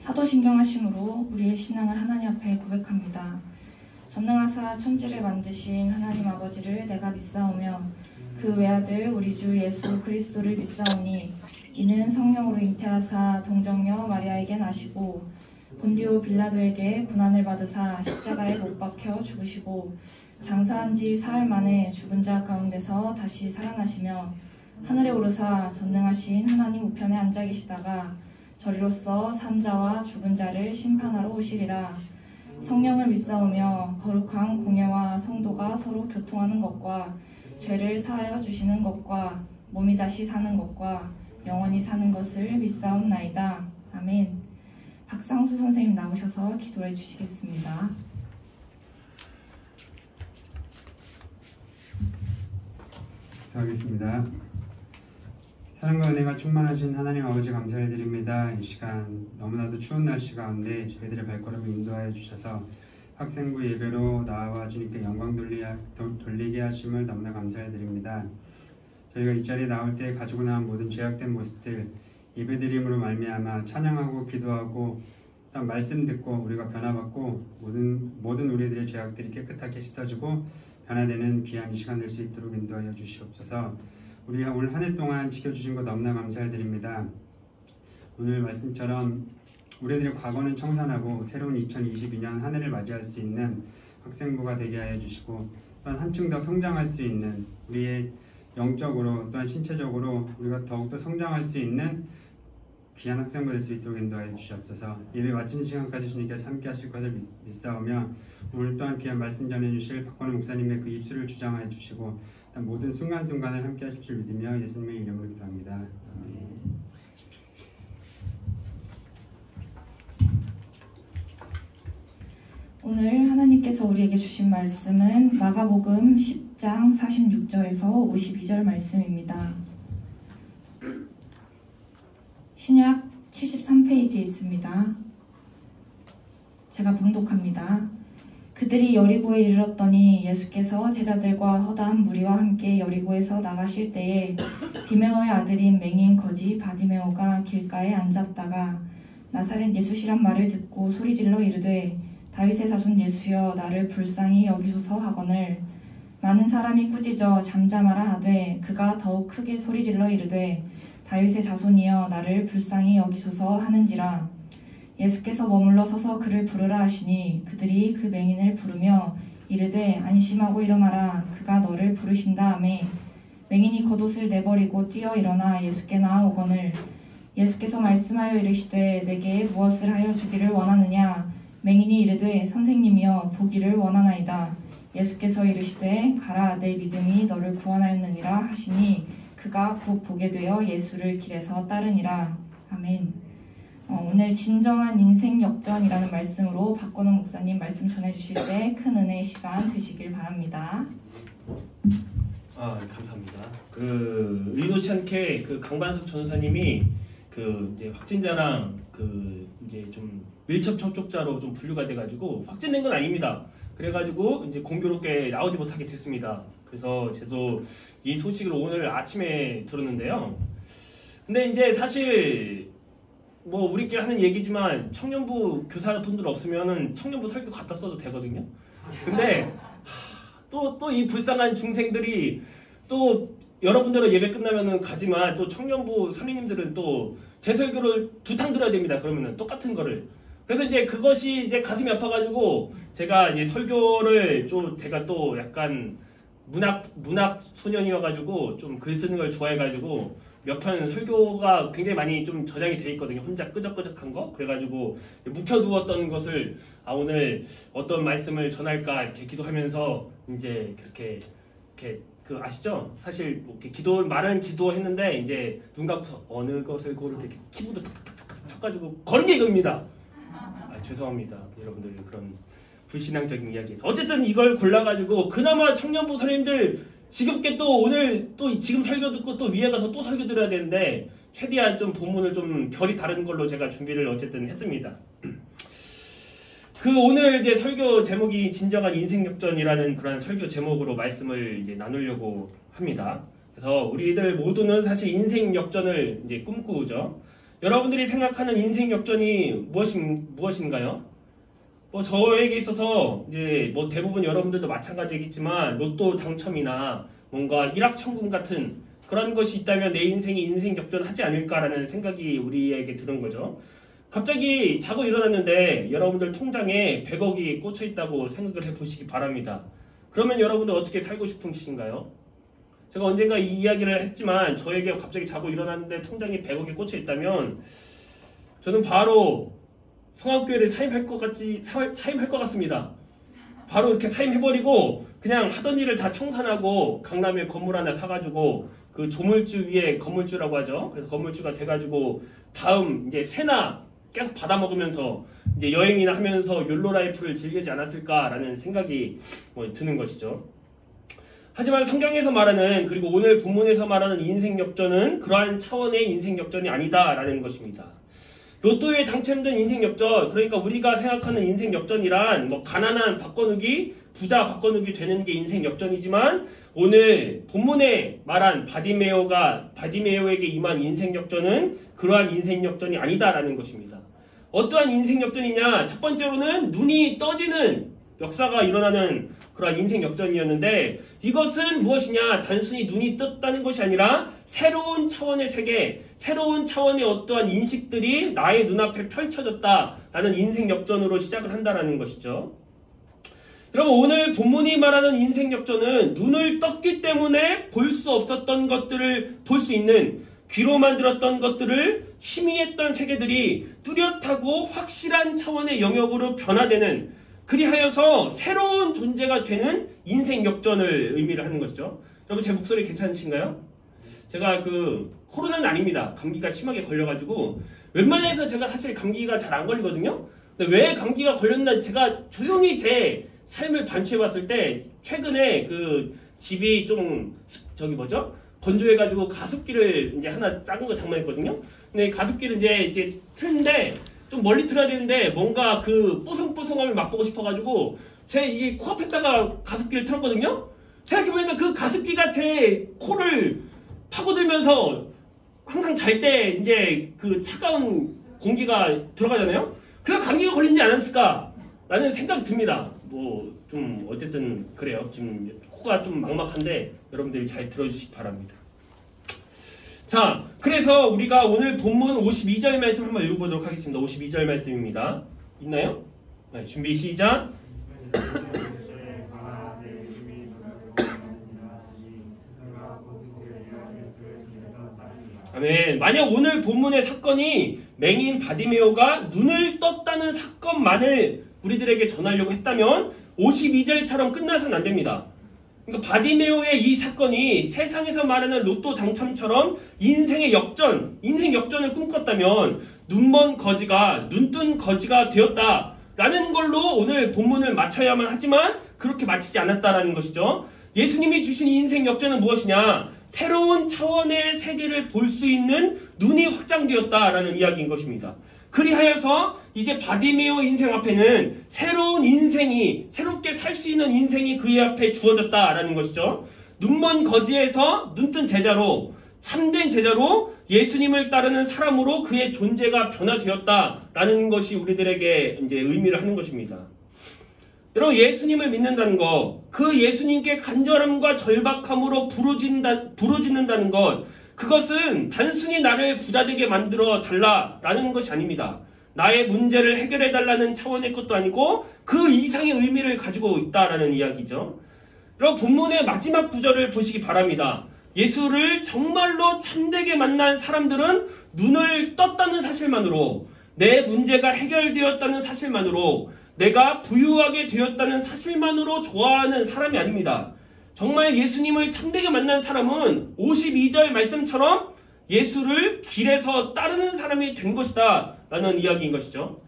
사도신경하심으로 우리의 신앙을 하나님 앞에 고백합니다. 전능하사 천지를 만드신 하나님 아버지를 내가 믿사오며 그 외아들 우리 주 예수 그리스도를 믿사오니 이는 성령으로 잉태하사 동정녀 마리아에게 나시고 본디오 빌라도에게 고난을 받으사 십자가에 못 박혀 죽으시고 장사한 지 사흘 만에 죽은 자 가운데서 다시 살아나시며 하늘에 오르사 전능하신 하나님 우편에 앉아 계시다가 저리로서 산자와 죽은 자를 심판하러 오시리라. 성령을 믿사오며 거룩한 공예와 성도가 서로 교통하는 것과 죄를 사하여 주시는 것과 몸이 다시 사는 것과 영원히 사는 것을 믿사옵나이다. 아멘. 박상수 선생님 나오셔서 기도해 주시겠습니다. 기도하겠습니다. 사랑과 은혜가 충만하신 하나님 아버지 감사를 드립니다. 이 시간 너무나도 추운 날씨 가운데 저희들의 발걸음을 인도하여 주셔서 학생부 예배로 나와 주님께 영광 돌리게 하심을 너무나 감사를 드립니다. 저희가 이 자리에 나올 때 가지고 나온 모든 죄악된 모습들 예배드림으로 말미암아 찬양하고 기도하고 또 말씀 듣고 우리가 변화받고 모든 우리들의 죄악들이 깨끗하게 씻어지고 변화되는 귀한 이 시간 될 수 있도록 인도하여 주시옵소서. 우리가 오늘 한 해 동안 지켜주신 것 너무나 감사를 드립니다. 오늘 말씀처럼 우리들의 과거는 청산하고 새로운 2022년 한 해를 맞이할 수 있는 학생부가 되게 하여 주시고 또한 한층 더 성장할 수 있는 우리의 영적으로 또한 신체적으로 우리가 더욱더 성장할 수 있는 귀한 학생부 될 수 있도록 인도하여 주시옵소서. 예배 마치는 시간까지 주님께서 함께 하실 것을 믿사오며 오늘 또한 귀한 말씀 전해주실 박건우 목사님의 그 입술을 주장하여 주시고 모든 순간순간을 함께 하실 줄 믿으며 예수님의 이름으로 기도합니다. 아멘. 오늘 하나님께서 우리에게 주신 말씀은 마가복음 10장 46절에서 52절 말씀입니다. 신약 73페이지에 있습니다. 제가 봉독합니다. 그들이 여리고에 이르렀더니 예수께서 제자들과 허다한 무리와 함께 여리고에서 나가실 때에 디메오의 아들인 맹인 거지 바디메오가 길가에 앉았다가 나사렛 예수시란 말을 듣고 소리질러 이르되 다윗의 자손 예수여 나를 불쌍히 여기소서 하거늘 많은 사람이 꾸짖어 잠잠하라 하되 그가 더욱 크게 소리질러 이르되 다윗의 자손이여 나를 불쌍히 여기소서 하는지라. 예수께서 머물러 서서 그를 부르라 하시니 그들이 그 맹인을 부르며 이르되 안심하고 일어나라 그가 너를 부르신다 하매 맹인이 겉옷을 내버리고 뛰어 일어나 예수께 나아오거늘 예수께서 말씀하여 이르시되 내게 무엇을 하여 주기를 원하느냐. 맹인이 이르되 선생님이여 보기를 원하나이다. 예수께서 이르시되 가라 내 믿음이 너를 구원하였느니라 하시니 그가 곧 보게 되어 예수를 길에서 따르니라. 아멘. 오늘 진정한 인생 역전이라는 말씀으로 박건우 목사님 말씀 전해주실 때 큰 은혜의 시간 되시길 바랍니다. 감사합니다. 의도치 않게 강반석 전도사님이 이제 확진자랑 이제 좀 밀접 접촉자로 좀 분류가 돼가지고 확진된 건 아닙니다. 그래가지고 이제 공교롭게 나오지 못하게 됐습니다. 그래서 저도 이 소식을 오늘 아침에 들었는데요. 근데 이제 사실 뭐 우리끼리 하는 얘기지만 청년부 교사분들 없으면은 청년부 설교 갖다 써도 되거든요. 근데 또 이 불쌍한 중생들이 또 여러분들은 예배 끝나면은 가지만 또 청년부 선생님들은 또 제 설교를 2탕 들어야 됩니다. 그러면은 똑같은 거를. 그래서 이제 그것이 이제 가슴이 아파가지고 제가 이제 설교를 제가 또 약간 문학 소년이어가지고 좀 글 쓰는 걸 좋아해가지고 몇 편 설교가 굉장히 많이 좀 저장이 돼 있거든요. 혼자 끄적끄적한 거. 그래가지고 묵혀두었던 것을 오늘 어떤 말씀을 전할까 이렇게 기도하면서 이제 그렇게 아시죠? 사실 뭐 이렇게 말은 기도했는데 이제 눈 감고서 어느 것을 고르 이렇게 키보드 탁탁탁탁 쳐가지고 거는 게 이겁니다. 죄송합니다. 여러분들 그런 불신앙적인 이야기에서 어쨌든 이걸 골라가지고 그나마 청년부 선생님들 지겹게 또 오늘 또 지금 설교 듣고 또 위에 가서 또 설교 들어야 되는데 최대한 좀 본문을 좀 결이 다른 걸로 제가 준비를 어쨌든 했습니다. 오늘 이제 설교 제목이 진정한 인생 역전이라는 그런 설교 제목으로 말씀을 이제 나누려고 합니다. 그래서 우리들 모두는 사실 인생 역전을 이제 꿈꾸죠. 여러분들이 생각하는 인생 역전이 무엇인가요? 뭐 저에게 있어서 이제 뭐 대부분 여러분들도 마찬가지겠지만 로또 당첨이나 뭔가 일확천금 같은 그런 것이 있다면 내 인생이 인생 역전하지 않을까라는 생각이 우리에게 드는 거죠. 갑자기 자고 일어났는데 여러분들 통장에 100억이 꽂혀 있다고 생각을 해보시기 바랍니다. 그러면 여러분들 어떻게 살고 싶으신가요? 제가 언젠가 이 이야기를 했지만 저에게 갑자기 자고 일어났는데 통장에 100억이 꽂혀 있다면 저는 바로 성악교회를 사임할 것 같습니다. 바로 이렇게 사임해버리고 그냥 하던 일을 다 청산하고 강남에 건물 하나 사가지고 그 조물주 위에 건물주라고 하죠. 그래서 건물주가 돼가지고 다음 이제 새나 계속 받아먹으면서 이제 여행이나 하면서 욜로 라이프를 즐기지 않았을까라는 생각이 드는 것이죠. 하지만 성경에서 말하는 그리고 오늘 본문에서 말하는 인생 역전은 그러한 차원의 인생 역전이 아니다라는 것입니다. 로또에 당첨된 인생 역전, 그러니까 우리가 생각하는 인생 역전이란 뭐 가난한 바꿔누기, 부자 바꿔누기 되는 게 인생 역전이지만 오늘 본문에 말한 바디메오에게 임한 인생 역전은 그러한 인생 역전이 아니다라는 것입니다. 어떠한 인생 역전이냐? 첫 번째로는 눈이 떠지는 역사가 일어나는 그러한 인생 역전이었는데 이것은 무엇이냐? 단순히 눈이 떴다는 것이 아니라 새로운 차원의 세계, 새로운 차원의 어떠한 인식들이 나의 눈앞에 펼쳐졌다라는 인생 역전으로 시작을 한다라는 것이죠. 여러분 오늘 본문이 말하는 인생 역전은 눈을 떴기 때문에 볼 수 없었던 것들을 볼 수 있는 귀로만 들었던 것들을 희미했던 세계들이 뚜렷하고 확실한 차원의 영역으로 변화되는 그리하여서 새로운 존재가 되는 인생 역전을 의미를 하는 것이죠. 여러분 제 목소리 괜찮으신가요? 제가 코로나는 아닙니다. 감기가 심하게 걸려가지고 웬만해서 제가 사실 감기가 잘 안 걸리거든요. 근데 왜 감기가 걸렸나 제가 조용히 제 삶을 반추해봤을 때 최근에 집이 좀 건조해가지고 가습기를 이제 하나 작은 거 장만했거든요. 근데 가습기를 이제 틀는데 좀 멀리 틀어야 되는데 뭔가 뽀송뽀송함을 맛보고 싶어가지고 제 이게 코앞에다가 가습기를 틀었거든요. 생각해보니까 그 가습기가 제 코를 파고들면서 항상 잘 때 이제 차가운 공기가 들어가잖아요. 그래서 감기가 걸리지 않았을까라는 생각이 듭니다. 좀 어쨌든 그래요. 지금 코가 좀 막막한데 여러분들이 잘 들어주시기 바랍니다. 자, 그래서 우리가 오늘 본문 52절 말씀 한번 읽어보도록 하겠습니다. 52절 말씀입니다. 있나요? 네, 준비 시작. 아멘. 만약 오늘 본문의 사건이 맹인 바디메오가 눈을 떴다는 사건만을 우리들에게 전하려고 했다면 52절처럼 끝나서는 안 됩니다. 그러니까 바디메오의 이 사건이 세상에서 말하는 로또 당첨처럼 인생 역전을 꿈꿨다면 눈먼 거지가 눈뜬 거지가 되었다라는 걸로 오늘 본문을 맞춰야만 하지만 그렇게 마치지 않았다라는 것이죠. 예수님이 주신 인생 역전은 무엇이냐? 새로운 차원의 세계를 볼 수 있는 눈이 확장되었다라는 이야기인 것입니다. 그리하여서 이제 바디메오 인생 앞에는 새로운 인생이 새롭게 살 수 있는 인생이 그의 앞에 주어졌다라는 것이죠. 눈먼 거지에서 눈뜬 제자로 참된 제자로 예수님을 따르는 사람으로 그의 존재가 변화되었다라는 것이 우리들에게 이제 의미를 하는 것입니다. 여러분 예수님을 믿는다는 것, 그 예수님께 간절함과 절박함으로 부르짖는다는 것, 그것은 단순히 나를 부자되게 만들어 달라라는 것이 아닙니다. 나의 문제를 해결해 달라는 차원의 것도 아니고 그 이상의 의미를 가지고 있다라는 이야기죠. 여러분 본문의 마지막 구절을 보시기 바랍니다. 예수를 정말로 참되게 만난 사람들은 눈을 떴다는 사실만으로, 내 문제가 해결되었다는 사실만으로, 내가 부유하게 되었다는 사실만으로 좋아하는 사람이 아닙니다. 정말 예수님을 참되게 만난 사람은 52절 말씀처럼 예수를 길에서 따르는 사람이 된 것이다 라는 이야기인 것이죠.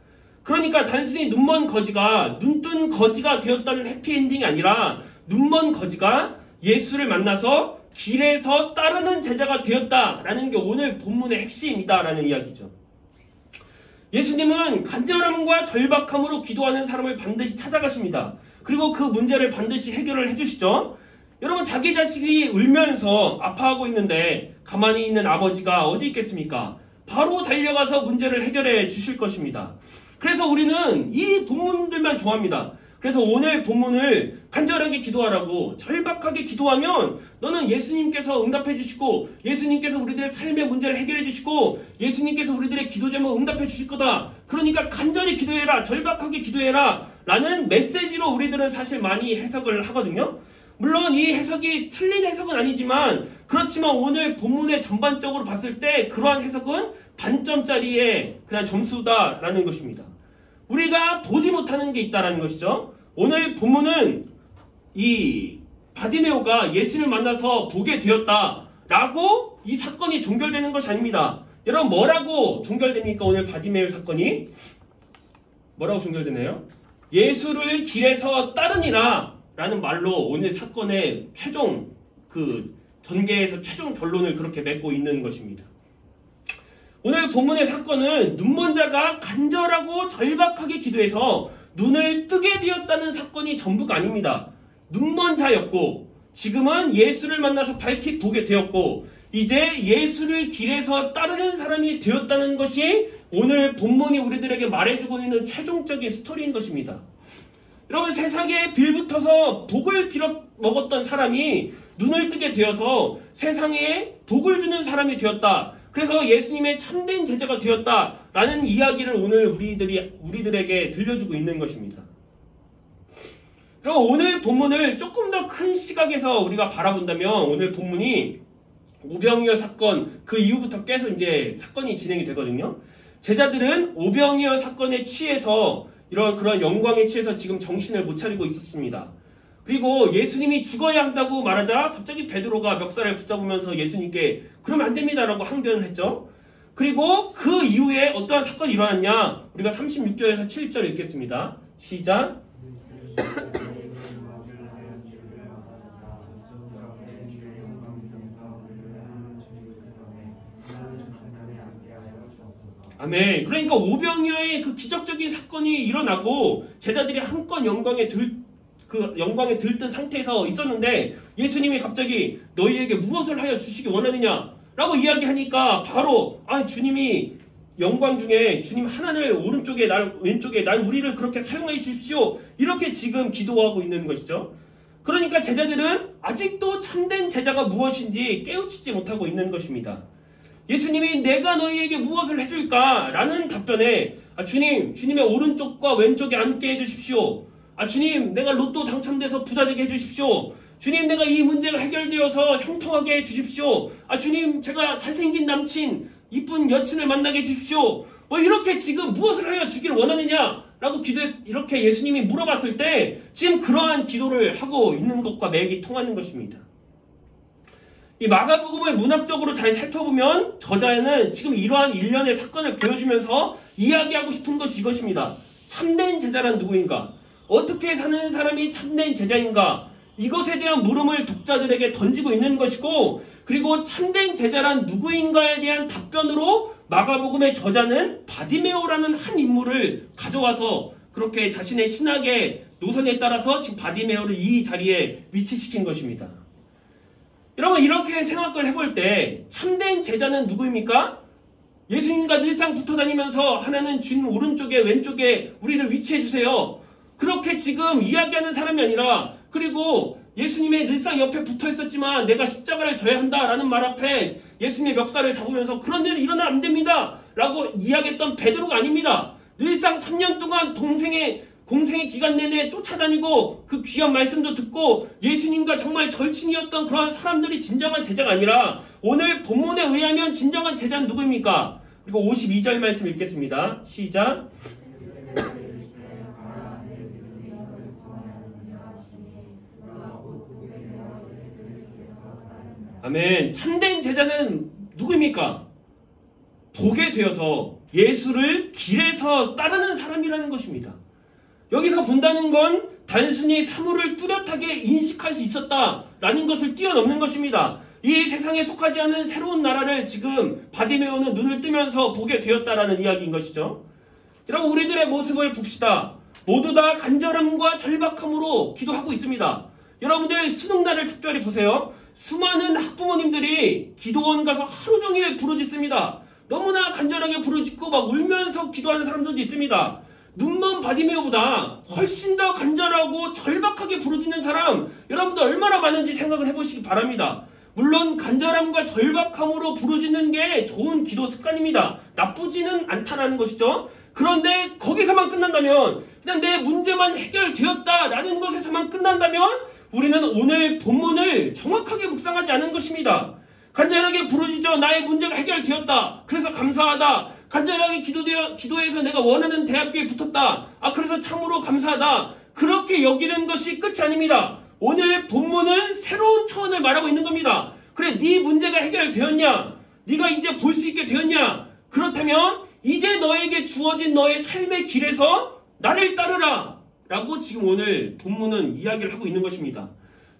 그러니까 단순히 눈먼 거지가 눈뜬 거지가 되었다는 해피엔딩이 아니라 눈먼 거지가 예수를 만나서 길에서 따르는 제자가 되었다라는 게 오늘 본문의 핵심이다라는 이야기죠. 예수님은 간절함과 절박함으로 기도하는 사람을 반드시 찾아가십니다. 그리고 그 문제를 반드시 해결을 해주시죠. 여러분 자기 자식이 울면서 아파하고 있는데 가만히 있는 아버지가 어디 있겠습니까? 바로 달려가서 문제를 해결해 주실 것입니다. 그래서 우리는 이 본문들만 좋아합니다. 그래서 오늘 본문을 간절하게 기도하라고, 절박하게 기도하면 너는 예수님께서 응답해 주시고, 예수님께서 우리들의 삶의 문제를 해결해 주시고, 예수님께서 우리들의 기도 제목 응답해 주실 거다. 그러니까 간절히 기도해라, 절박하게 기도해라 라는 메시지로 우리들은 사실 많이 해석을 하거든요. 물론 이 해석이 틀린 해석은 아니지만, 그렇지만 오늘 본문의 전반적으로 봤을 때 그러한 해석은 반점짜리의 그냥 점수다라는 것입니다. 우리가 보지 못하는 게 있다라는 것이죠. 오늘 본문은 이 바디메오가 예수를 만나서 보게 되었다라고 이 사건이 종결되는 것이 아닙니다. 여러분, 뭐라고 종결됩니까? 오늘 바디메오 사건이 뭐라고 종결되나요? 예수를 길에서 따르니라 라는 말로 오늘 사건의 최종 전개에서 최종 결론을 그렇게 맺고 있는 것입니다. 오늘 본문의 사건은 눈먼 자가 간절하고 절박하게 기도해서 눈을 뜨게 되었다는 사건이 전부가 아닙니다. 눈먼 자였고, 지금은 예수를 만나서 밝히 보게 되었고, 이제 예수를 길에서 따르는 사람이 되었다는 것이 오늘 본문이 우리들에게 말해주고 있는 최종적인 스토리인 것입니다. 여러분, 세상에 빌붙어서 복을 빌어 먹었던 사람이 눈을 뜨게 되어서 세상에 복을 주는 사람이 되었다. 그래서 예수님의 참된 제자가 되었다라는 이야기를 오늘 우리들에게 들려주고 있는 것입니다. 그럼 오늘 본문을 조금 더 큰 시각에서 우리가 바라본다면, 오늘 본문이 오병이어 사건 그 이후부터 계속 이제 사건이 진행이 되거든요. 제자들은 오병이어 사건에 취해서 그런 영광에 취해서 지금 정신을 못 차리고 있었습니다. 그리고 예수님이 죽어야 한다고 말하자 갑자기 베드로가 멱살을 붙잡으면서 예수님께 그러면 안 됩니다라고 항변을 했죠. 그리고 그 이후에 어떠한 사건이 일어났냐? 우리가 36절에서 7절 읽겠습니다. 시작. 아멘. 그러니까 오병이어의 그 기적적인 사건이 일어나고 제자들이 한껏 영광에 들뜬 상태에서 있었는데, 예수님이 갑자기 너희에게 무엇을 하여 주시기 원하느냐 라고 이야기하니까 바로 주님이 영광 중에 주님 하나를 오른쪽에 날 왼쪽에 날 우리를 그렇게 사용해 주십시오, 이렇게 지금 기도하고 있는 것이죠. 그러니까 제자들은 아직도 참된 제자가 무엇인지 깨우치지 못하고 있는 것입니다. 예수님이 내가 너희에게 무엇을 해줄까? 라는 답변에 주님의 오른쪽과 왼쪽에 앉게 해주십시오. 주님, 내가 로또 당첨돼서 부자 되게 해주십시오. 주님, 내가 이 문제가 해결되어서 형통하게 해주십시오. 주님, 제가 잘생긴 남친, 이쁜 여친을 만나게 해주십시오. 이렇게 지금 무엇을 하여 주기를 원하느냐? 라고 이렇게 예수님이 물어봤을 때 지금 그러한 기도를 하고 있는 것과 맥이 통하는 것입니다. 이 마가복음을 문학적으로 잘 살펴보면 저자는 지금 이러한 일련의 사건을 보여주면서 이야기하고 싶은 것이 이것입니다. 참된 제자란 누구인가? 어떻게 사는 사람이 참된 제자인가? 이것에 대한 물음을 독자들에게 던지고 있는 것이고, 그리고 참된 제자란 누구인가에 대한 답변으로 마가복음의 저자는 바디메오라는 한 인물을 가져와서 그렇게 자신의 신학의 노선에 따라서 지금 바디메오를 이 자리에 위치시킨 것입니다. 여러분, 이렇게 생각을 해볼 때 참된 제자는 누구입니까? 예수님과 늘상 붙어다니면서 하나는 주님 오른쪽에 왼쪽에 우리를 위치해 주세요, 그렇게 지금 이야기하는 사람이 아니라, 그리고 예수님의 늘상 옆에 붙어 있었지만 내가 십자가를 져야 한다라는 말 앞에 예수님의 멱살을 잡으면서 그런 일은 일어나면 안 됩니다 라고 이야기했던 베드로가 아닙니다. 늘상 3년 동안 공생의 기간 내내 쫓아다니고 그 귀한 말씀도 듣고 예수님과 정말 절친이었던 그러한 사람들이 진정한 제자가 아니라, 오늘 본문에 의하면 진정한 제자는 누구입니까? 그리고 52절 말씀 읽겠습니다. 시작. 아멘. 참된 제자는 누구입니까? 보게 되어서 예수를 길에서 따르는 사람이라는 것입니다. 여기서 본다는 건 단순히 사물을 뚜렷하게 인식할 수 있었다라는 것을 뛰어넘는 것입니다. 이 세상에 속하지 않은 새로운 나라를 지금 바디메오는 눈을 뜨면서 보게 되었다라는 이야기인 것이죠. 여러분, 우리들의 모습을 봅시다. 모두 다 간절함과 절박함으로 기도하고 있습니다. 여러분들 수능날을 특별히 보세요. 수많은 학부모님들이 기도원 가서 하루 종일 부르짖습니다. 너무나 간절하게 부르짖고 막 울면서 기도하는 사람들도 있습니다. 눈먼 바디메오보다 훨씬 더 간절하고 절박하게 부르짖는 사람 여러분들 얼마나 많은지 생각을 해보시기 바랍니다. 물론 간절함과 절박함으로 부르짖는 게 좋은 기도 습관입니다. 나쁘지는 않다라는 것이죠. 그런데 거기서만 끝난다면, 그냥 내 문제만 해결되었다라는 것에서만 끝난다면 우리는 오늘 본문을 정확하게 묵상하지 않은 것입니다. 간절하게 부르짖어 나의 문제가 해결되었다. 그래서 감사하다. 간절하게 기도해서 내가 원하는 대학교에 붙었다. 그래서 참으로 감사하다. 그렇게 여기는 것이 끝이 아닙니다. 오늘 본문은 새로운 차원을 말하고 있는 겁니다. 그래, 네 문제가 해결되었냐? 네가 이제 볼 수 있게 되었냐? 그렇다면 이제 너에게 주어진 너의 삶의 길에서 나를 따르라. 라고 지금 오늘 본문은 이야기를 하고 있는 것입니다.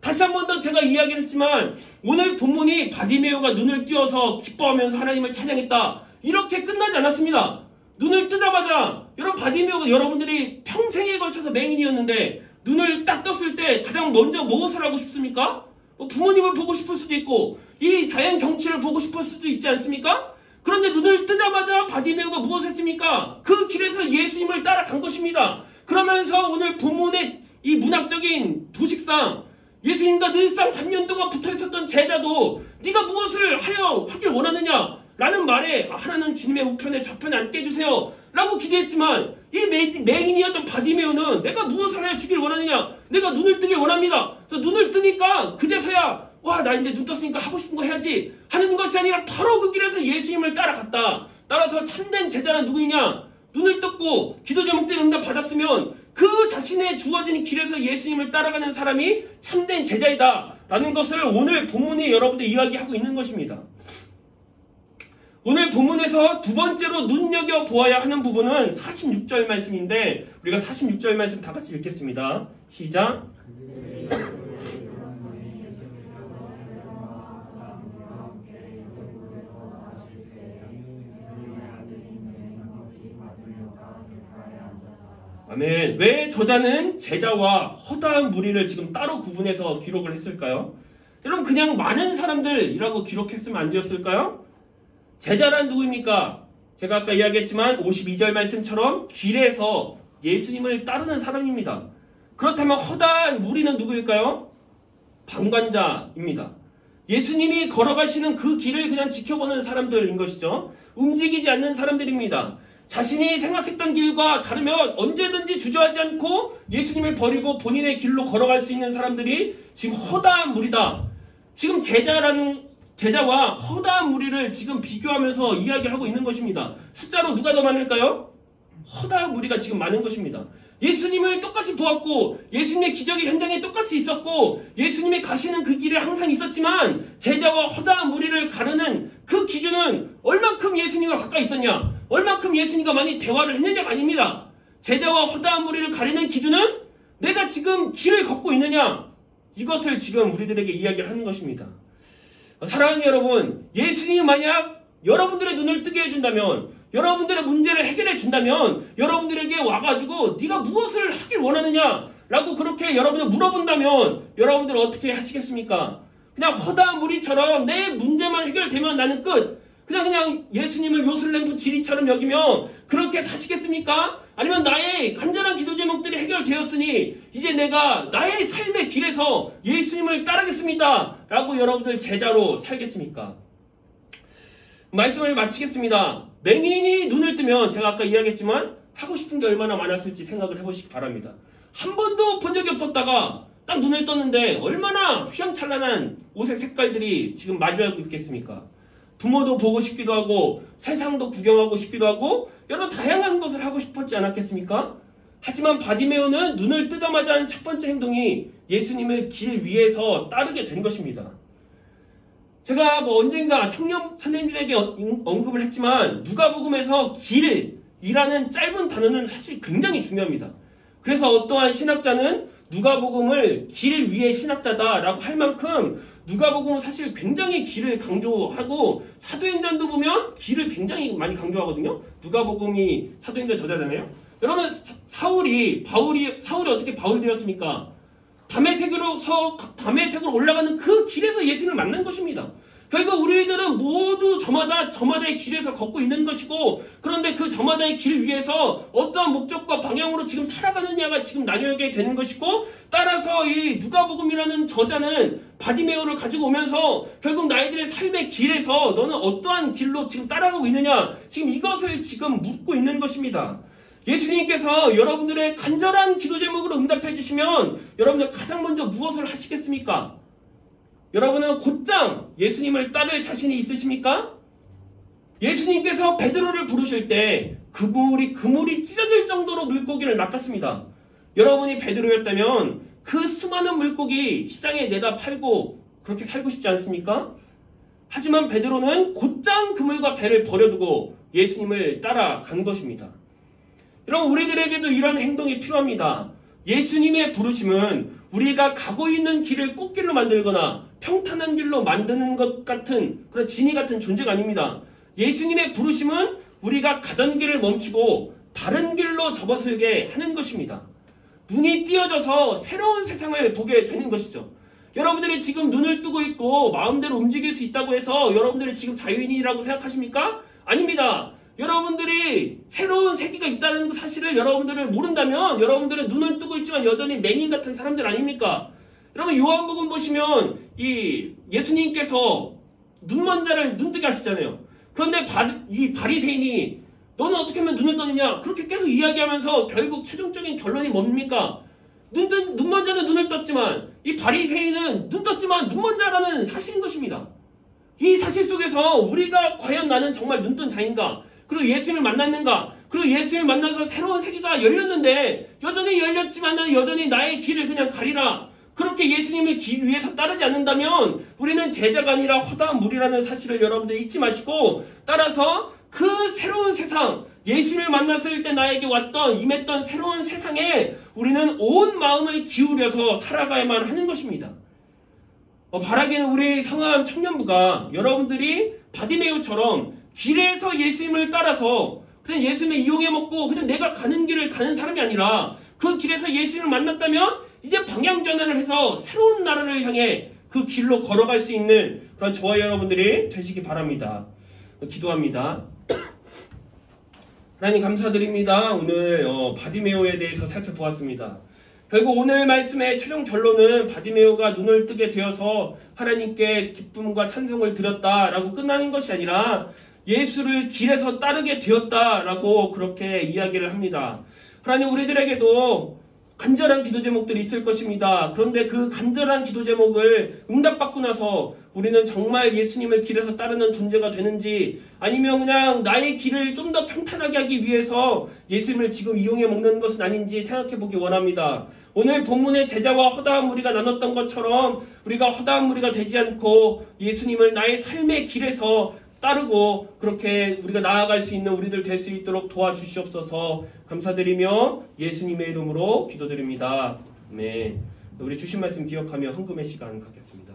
다시 한 번 더 제가 이야기를 했지만 오늘 본문이 바디메오가 눈을 띄어서 기뻐하면서 하나님을 찬양했다. 이렇게 끝나지 않았습니다. 눈을 뜨자마자 여러분 바디메오가 여러분들이 평생에 걸쳐서 맹인이었는데 눈을 딱 떴을 때 가장 먼저 무엇을 하고 싶습니까? 부모님을 보고 싶을 수도 있고 이 자연 경치를 보고 싶을 수도 있지 않습니까? 그런데 눈을 뜨자마자 바디메오가 무엇을 했습니까? 그 길에서 예수님을 따라간 것입니다. 그러면서 오늘 본문의 이 문학적인 도식상 예수님과 늘상 3년 동안 붙어있었던 제자도 네가 무엇을 하길 원하느냐? 라는 말에 하나는 주님의 우편에 좌편에 앉게 해주세요. 라고 기도했지만 이 맹인이었던 바디메오는 내가 무엇을 하여 주길 원하느냐? 내가 눈을 뜨길 원합니다. 그래서 눈을 뜨니까 그제서야 나 이제 눈 떴으니까 하고 싶은 거 해야지 하는 것이 아니라 바로 그 길에서 예수님을 따라갔다. 따라서 참된 제자는 누구냐? 눈을 떴고 기도 제목들이 응답 받았으면 그 자신의 주어진 길에서 예수님을 따라가는 사람이 참된 제자이다 라는 것을 오늘 본문이 여러분들 이야기하고 있는 것입니다. 오늘 본문에서 두 번째로 눈여겨보아야 하는 부분은 46절 말씀인데 우리가 46절 말씀 다 같이 읽겠습니다. 시작. 아멘. 왜 저자는 제자와 허다한 무리를 지금 따로 구분해서 기록을 했을까요? 여러분 그냥 많은 사람들이라고 기록했으면 안 되었을까요? 제자란 누구입니까? 제가 아까 이야기했지만 52절 말씀처럼 길에서 예수님을 따르는 사람입니다. 그렇다면 허다한 무리는 누구일까요? 방관자입니다. 예수님이 걸어가시는 그 길을 그냥 지켜보는 사람들인 것이죠. 움직이지 않는 사람들입니다. 자신이 생각했던 길과 다르면 언제든지 주저하지 않고 예수님을 버리고 본인의 길로 걸어갈 수 있는 사람들이 지금 허다한 무리다. 지금 제자와 허다한 무리를 지금 비교하면서 이야기를 하고 있는 것입니다. 숫자로 누가 더 많을까요? 허다한 무리가 지금 많은 것입니다. 예수님을 똑같이 보았고 예수님의 기적의 현장에 똑같이 있었고 예수님이 가시는 그 길에 항상 있었지만 제자와 허다한 무리를 가르는 그 기준은 얼만큼 예수님과 가까이 있었냐, 얼만큼 예수님과 많이 대화를 했느냐가 아닙니다. 제자와 허다한 무리를 가리는 기준은 내가 지금 길을 걷고 있느냐, 이것을 지금 우리들에게 이야기를 하는 것입니다. 사랑하는 여러분, 예수님이 만약 여러분들의 눈을 뜨게 해준다면, 여러분들의 문제를 해결해 준다면 여러분들에게 와가지고 네가 무엇을 하길 원하느냐 라고 그렇게 여러분을 물어본다면 여러분들 어떻게 하시겠습니까? 그냥 허다한 무리처럼 내 문제만 해결되면 나는 끝, 그냥 예수님을 요술램프 지리처럼 여기며 그렇게 사시겠습니까? 아니면 나의 간절한 기도 제목들이 해결되었으니 이제 내가 나의 삶의 길에서 예수님을 따르겠습니다 라고 여러분들 제자로 살겠습니까? 말씀을 마치겠습니다. 맹인이 눈을 뜨면 제가 아까 이야기했지만 하고 싶은 게 얼마나 많았을지 생각을 해보시기 바랍니다. 한 번도 본 적이 없었다가 딱 눈을 떴는데 얼마나 휘황찬란한 옷의 색깔들이 지금 마주하고 있겠습니까? 부모도 보고 싶기도 하고 세상도 구경하고 싶기도 하고 여러 다양한 것을 하고 싶었지 않았겠습니까? 하지만 바디메오는 눈을 뜨자마자 한 첫 번째 행동이 예수님을 길 위에서 따르게 된 것입니다. 제가 언젠가 청년 선생님들에게 언급을 했지만 누가복음에서 길이라는 짧은 단어는 사실 굉장히 중요합니다. 그래서 어떠한 신학자는 누가복음을 길 위의 신학자다라고 할 만큼 누가복음은 사실 굉장히 길을 강조하고 사도행전도 보면 길을 굉장히 많이 강조하거든요. 누가복음이 사도행전 저자잖아요. 여러분 사울이 어떻게 바울이 되었습니까? 담에색으로 올라가는 그 길에서 예수님을 만난 것입니다. 결국 우리들은 모두 저마다의 길에서 걷고 있는 것이고, 그런데 그 저마다의 길 위에서 어떠한 목적과 방향으로 지금 살아가느냐가 지금 나뉘게 되는 것이고, 따라서 이 누가복음이라는 저자는 바디메오를 가지고 오면서 결국 나희들의 삶의 길에서 너는 어떠한 길로 지금 따라가고 있느냐, 지금 이것을 지금 묻고 있는 것입니다. 예수님께서 여러분들의 간절한 기도 제목으로 응답해 주시면 여러분들 가장 먼저 무엇을 하시겠습니까? 여러분은 곧장 예수님을 따를 자신이 있으십니까? 예수님께서 베드로를 부르실 때 그물이 찢어질 정도로 물고기를 낚았습니다. 여러분이 베드로였다면 그 수많은 물고기 시장에 내다 팔고 그렇게 살고 싶지 않습니까? 하지만 베드로는 곧장 그물과 배를 버려두고 예수님을 따라간 것입니다. 여러분, 우리들에게도 이런 행동이 필요합니다. 예수님의 부르심은 우리가 가고 있는 길을 꽃길로 만들거나 평탄한 길로 만드는 것 같은 그런 진이 같은 존재가 아닙니다. 예수님의 부르심은 우리가 가던 길을 멈추고 다른 길로 접어들게 하는 것입니다. 눈이 띄어져서 새로운 세상을 보게 되는 것이죠. 여러분들이 지금 눈을 뜨고 있고 마음대로 움직일 수 있다고 해서 여러분들이 지금 자유인이라고 생각하십니까? 아닙니다. 여러분들이 새로운 세계가 있다는 사실을 여러분들을 모른다면 여러분들은 눈을 뜨고 있지만 여전히 맹인 같은 사람들 아닙니까? 여러분, 요한복음 보시면 이 예수님께서 눈먼 자를 눈뜨게 하시잖아요. 그런데 이 바리새인이 너는 어떻게 하면 눈을 뜨느냐? 그렇게 계속 이야기하면서 결국 최종적인 결론이 뭡니까? 눈먼 자는 눈을 떴지만 이 바리새인은 눈 떴지만 눈먼 자라는 사실인 것입니다. 이 사실 속에서 우리가 과연 나는 정말 눈뜬 자인가? 그리고 예수님을 만났는가? 그리고 예수님을 만나서 새로운 세계가 열렸는데 여전히 열렸지만 여전히 나의 길을 그냥 가리라. 그렇게 예수님을 길 위해서 따르지 않는다면 우리는 제자가 아니라 허다한 무리라는 사실을 여러분들 잊지 마시고, 따라서 그 새로운 세상, 예수님을 만났을 때 나에게 임했던 새로운 세상에 우리는 온 마음을 기울여서 살아가야만 하는 것입니다. 바라기는 우리 성함 청년부가 여러분들이 바디메오처럼 길에서 예수님을 따라서 그냥 예수님을 이용해 먹고 그냥 내가 가는 길을 가는 사람이 아니라 그 길에서 예수님을 만났다면 이제 방향 전환을 해서 새로운 나라를 향해 그 길로 걸어갈 수 있는 그런 저와 여러분들이 되시기 바랍니다. 기도합니다. 하나님 감사드립니다. 오늘 바디메오에 대해서 살펴보았습니다. 결국 오늘 말씀의 최종 결론은 바디메오가 눈을 뜨게 되어서 하나님께 기쁨과 찬송을 드렸다라고 끝나는 것이 아니라 예수를 길에서 따르게 되었다라고 그렇게 이야기를 합니다. 하나님, 우리들에게도 간절한 기도 제목들이 있을 것입니다. 그런데 그 간절한 기도 제목을 응답받고 나서 우리는 정말 예수님을 길에서 따르는 존재가 되는지, 아니면 그냥 나의 길을 좀 더 평탄하게 하기 위해서 예수님을 지금 이용해 먹는 것은 아닌지 생각해 보기 원합니다. 오늘 본문의 제자와 허다한 무리가 나눴던 것처럼 우리가 허다한 무리가 되지 않고 예수님을 나의 삶의 길에서 따르고 그렇게 우리가 나아갈 수 있는 우리들 될 수 있도록 도와주시옵소서. 감사드리며 예수님의 이름으로 기도드립니다. 아멘. 우리 주신 말씀 기억하며 헌금의 시간 갖겠습니다.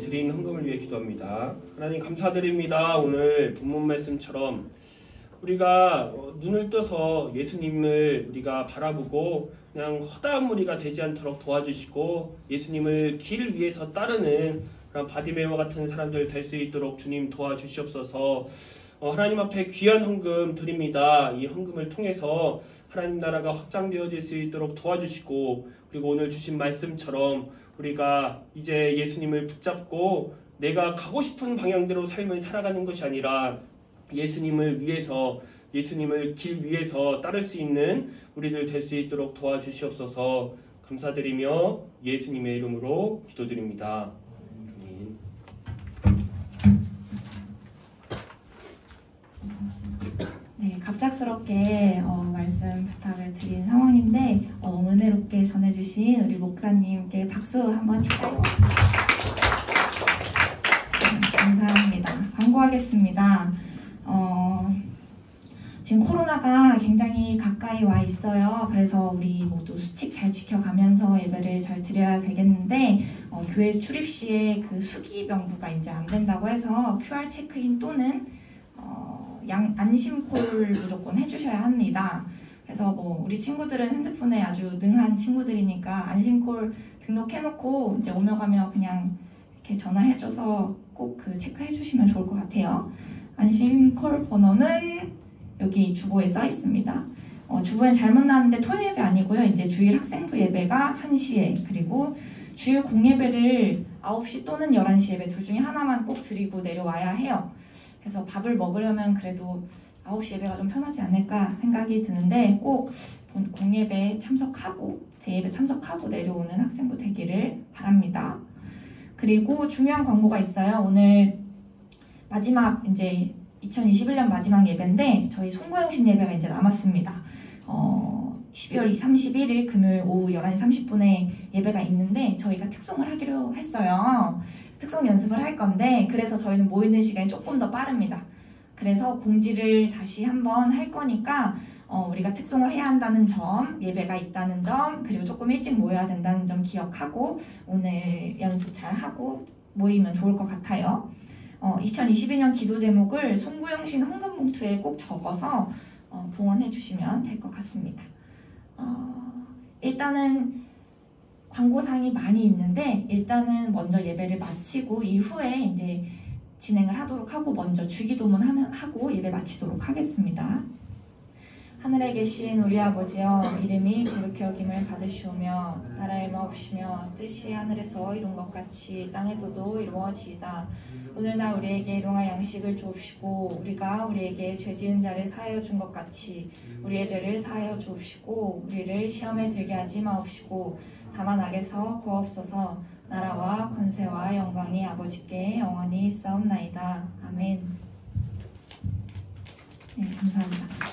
드린 헌금을 위해 기도합니다. 하나님 감사드립니다. 오늘 본문 말씀처럼 우리가 눈을 떠서 예수님을 우리가 바라보고 그냥 허다한 무리가 되지 않도록 도와주시고 예수님을 길 위에서 따르는 그런 바디메오 같은 사람들 될 수 있도록 주님 도와주시옵소서. 하나님 앞에 귀한 헌금 드립니다. 이 헌금을 통해서 하나님 나라가 확장되어질 수 있도록 도와주시고, 그리고 오늘 주신 말씀처럼 우리가 이제 예수님을 붙잡고 내가 가고 싶은 방향대로 삶을 살아가는 것이 아니라 예수님을 위해서, 예수님을 길 위에서 따를 수 있는 우리들 될 수 있도록 도와주시옵소서. 감사드리며 예수님의 이름으로 기도드립니다. 아멘. 갑작스럽게 말씀 부탁을 드린 상황인데 너무 은혜롭게 전해주신 우리 목사님께 박수 한번 치자요. 감사합니다. 광고하겠습니다. 지금 코로나가 굉장히 가까이 와 있어요. 그래서 우리 모두 수칙 잘 지켜가면서 예배를 잘 드려야 되겠는데 교회 출입 시에 그 수기 명부가 이제 안 된다고 해서 QR 체크인 또는 안심콜 무조건 해주셔야 합니다. 그래서 뭐 우리 친구들은 핸드폰에 아주 능한 친구들이니까 안심콜 등록해놓고 이제 오며 가며 그냥 이렇게 전화해줘서 꼭 그 체크해주시면 좋을 것 같아요. 안심콜 번호는 여기 주보에 써 있습니다. 주보엔 잘못 나왔는데 토요 예배 아니고요. 이제 주일 학생부 예배가 1시에 그리고 주일 공예배를 9시 또는 11시 예배 둘 중에 하나만 꼭 드리고 내려와야 해요. 그래서 밥을 먹으려면 그래도 9시 예배가 좀 편하지 않을까 생각이 드는데 꼭 공예배 참석하고 대예배 참석하고 내려오는 학생부 되기를 바랍니다. 그리고 중요한 광고가 있어요. 오늘 마지막 이제 2021년 마지막 예배인데 저희 송구영신 예배가 이제 남았습니다. 12월 31일 금요일 오후 11시 30분에 예배가 있는데 저희가 특송을 하기로 했어요. 특송 연습을 할 건데 그래서 저희는 모이는 시간이 조금 더 빠릅니다. 그래서 공지를 다시 한번 할 거니까 우리가 특송을 해야 한다는 점, 예배가 있다는 점, 그리고 조금 일찍 모여야 된다는 점 기억하고 오늘 연습 잘 하고 모이면 좋을 것 같아요. 2022년 기도 제목을 송구영신 헌금봉투에 꼭 적어서 봉헌해 주시면 될 것 같습니다. 일단은 광고사항이 많이 있는데 일단은 먼저 예배를 마치고 이후에 이제 진행을 하도록 하고 먼저 주기도문 하고 예배 마치도록 하겠습니다. 하늘에 계신 우리 아버지여 이름이 거룩히 여김을 받으시오며 나라의 마옵시며 뜻이 하늘에서 이룬 것 같이 땅에서도 이루어지이다. 오늘날 우리에게 일용할 양식을 주옵시고 우리가 우리에게 죄 지은 자를 사하여 준 것 같이 우리의 죄를 사하여 주옵시고 우리를 시험에 들게 하지 마옵시고 다만 악에서 구하옵소서. 나라와 권세와 영광이 아버지께 영원히 있사옵나이다. 아멘. 네, 감사합니다.